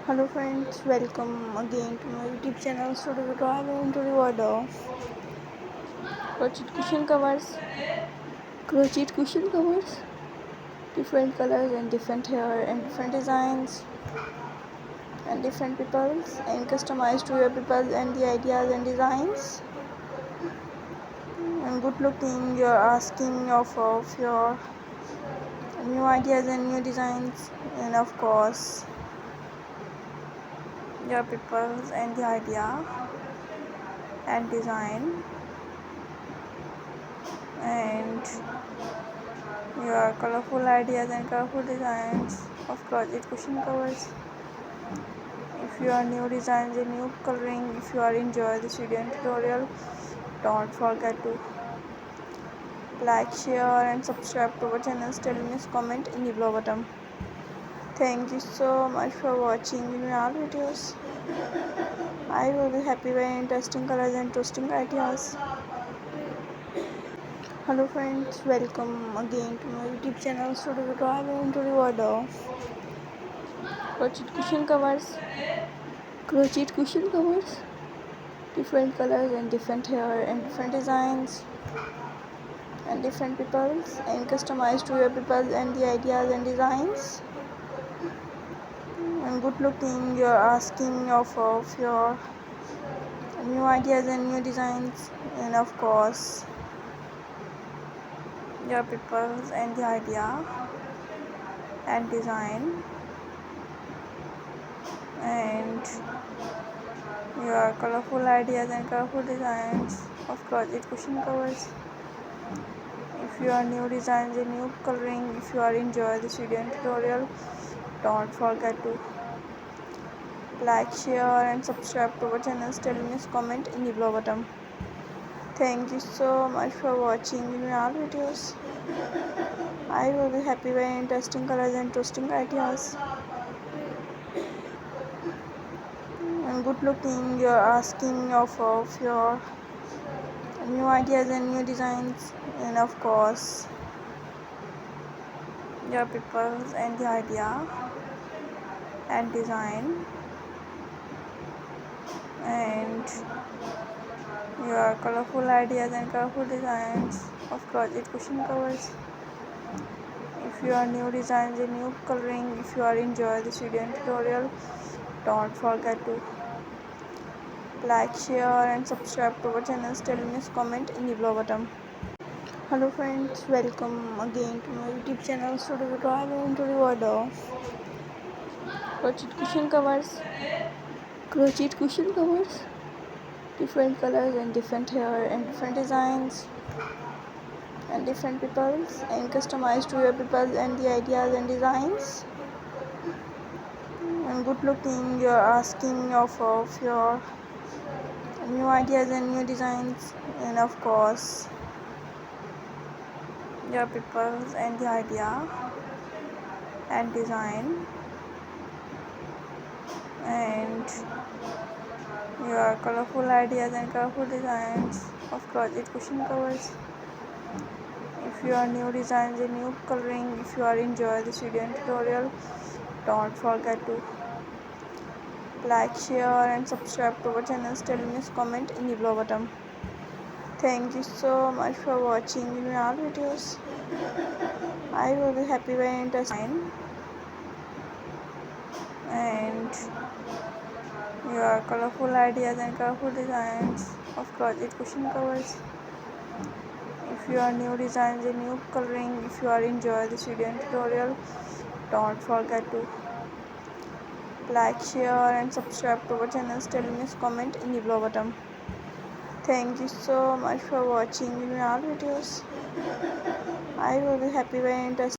Hello friends, welcome again to my YouTube channel. So today we are going to the word of crochet cushion covers. Crochet cushion covers, different colors and different hair and different designs and different peoples and customized to your people and the ideas and designs and good looking. You're asking of your new ideas and new designs and of course your peoples and the idea and design and your colorful ideas and colorful designs of crochet cushion covers. If you are new designs and new coloring, if you are enjoy this video and tutorial, don't forget to like, share and subscribe to our channel. Tell me comment in the below button. Thank you so much for watching my videos. I will be happy by interesting colors and interesting ideas. Hello friends, welcome again to my YouTube channel. So today we are going to the word of crochet cushion covers. Crochet cushion covers, different colors and different hair and different designs and different peoples and customized to your people and the ideas and designs and good looking. You're asking of your new ideas and new designs and of course your peoples and the idea and design and your colorful ideas and colorful designs of crochet cushion covers. If you are new designs and new coloring, if you are enjoy this video and tutorial, don't forget to like, share and subscribe to our channel. Tell me comment in the below button. Thank you so much for watching my videos. I will be happy by interesting colors and interesting ideas and good looking. You're asking of your new ideas and new designs and of course your peoples and the idea and design and your colorful ideas and colorful designs of crochet cushion covers. If you are new designs and new coloring, if you are enjoy this video and tutorial, don't forget to like, share and subscribe to our channel. Tell me comment in the below button. Hello friends, welcome again to my YouTube channel. So today we are going to the word of crochet cushion covers. Crochet cushion covers, different colors and different hair and different designs and different peoples and customized to your people and the ideas and designs and good looking. You're asking of your new ideas and new designs and of course your peoples and the idea and design and your colorful ideas and colorful designs of crochet cushion covers. If you are new designs and new coloring, if you are enjoy this video and tutorial, don't forget to like, share and subscribe to our channel. Tell me comment in the below button. Thank you so much for watching my videos. I will be happy by interesting and your colorful ideas and colorful designs of crochet cushion covers. If you are new designs and new coloring, if you are enjoy this video and tutorial, don't forget to like, share and subscribe to our channel. Tell me comment in the below button. Thank you so much for watching my videos. I will be happy by interesting